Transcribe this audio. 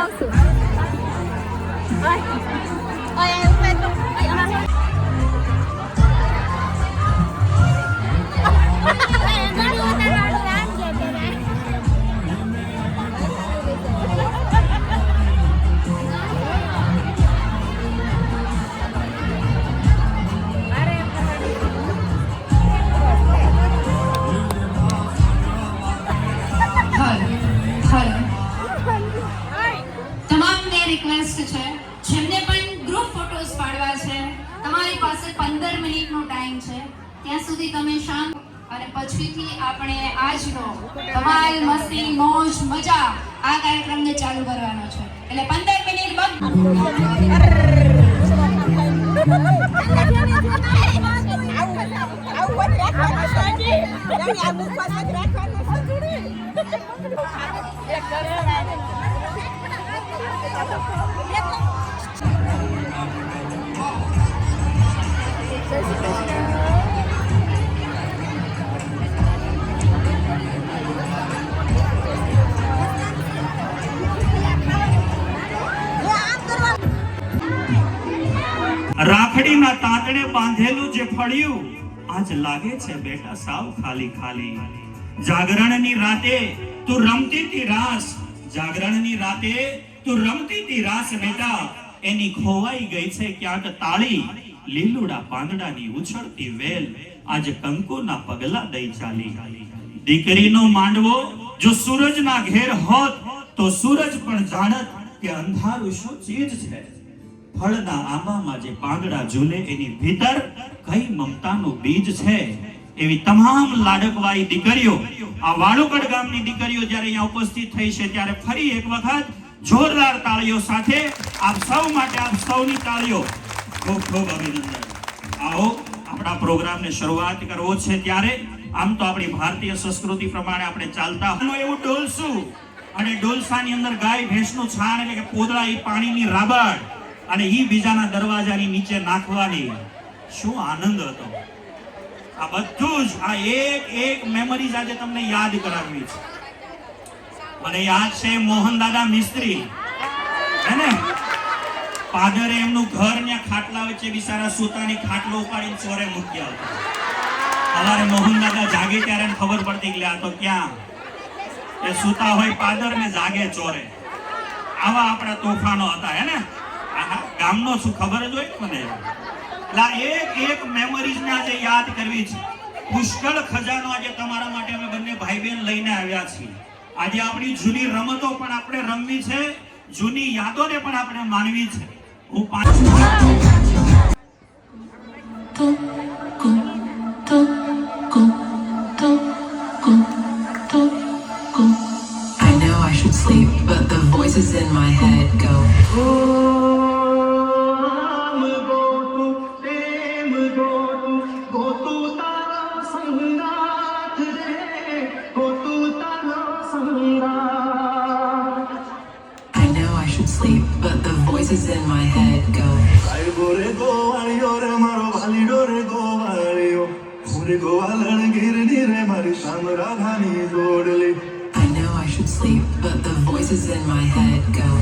આવશું. ઓય ઉપર તો રિક્વેસ્ટ છે જેમને પણ ગ્રુપ ફોટોસ પાડવા છે, તમારી પાસે 15 મિનિટનો ટાઈમ છે. ત્યાં સુધી તમે શાંત અને પછીથી આપણે આજનો ધમાલ મસ્તી મોજ મજા આ કાર્યક્રમને ચાલુ કરવાનો છે. એટલે 15 મિનિટ રાખડીના તાંતણે બાંધેલું જે ફળિયું આજ લાગે છે બેટા સાવ ખાલી ખાલી. જાગરણની રાતે તું રમતી તી રાસ, જાગરણની રાતે તું રમતી તી રાસ બેટા, એની ખોવાઈ ગઈ છે ક્યાંક તાળી. લીલુડા પાંદડાની ઉછળતી વેલ આજ કંકુના પગલા દઈ ચાલી. દીકરીનો માંડવો જો સૂરજના ઘેર હોત તો સૂરજ પણ જાણત કે અંધારું શું ચીજ છે. ફળના આંબામાં જે પાંદડા ઝૂલે એની ભીતર કઈ મમતાનું બીજ છે. એવી તમામ લાડકવાઈ દીકરીઓ, આ વાળુકડ ગામની દીકરીઓ જ્યારે અહીંયા ઉપસ્થિત થઈ છે ત્યારે ફરી એક વખત જોરદાર તાળીઓ સાથે આપ સૌ માટે, આપ સૌની તાળીઓ ખૂબ ખૂબ અભિનંદન. આવો આપણા પ્રોગ્રામને શરૂઆત કરવો છે ત્યારે આમ તો આપણી ભારતીય સંસ્કૃતિ પ્રમાણે આપણે ચાલતા એવું ડોલસું અને ડોલસાની અંદર ગાય ભેંસનું છાણ એટલે કે પોદળા, એ પાણીની રાબડ અને ઈ બીજાના દરવાજાની નીચે નાખવાની. શું આનંદ હતો! આ બધું જ આ એક મેમરીઝ આજે તમને યાદ કરાવવી છે. મને યાદ છે મોહન દાદા મિસ્ત્રી હે ને, પાદરે એમનું ઘર ને ખાટલા વચ્ચે બિચારા સુતાની ખાટલો ઉપાડીને ચોરે મૂક્યા હતા. સવારે મોહન દાદા જાગે ત્યારે ખબર પડતી કે આ તો ક્યાં એ સુતા હોય પાદર ને જાગે ચોરે. આવા આપણા તોફાનો હતા હે ને. ગામનો શું ખબર જ હોય મને. એક મેમરીઝ ને આજે યાદ કરવી છે. પુષ્કળ ખજાનો આજે તમારા માટે અમે બંને ભાઈ બહેન લઈને આવ્યા છીએ. આજે આપણી જૂની રમતો પણ આપણે રમવી છે, જૂની યાદોને પણ આપણે માનવી છે. હું I know I should sleep, but the voices in my head go. Sleep, but the voices in my head go. I know I should sleep, but the voices in my head go.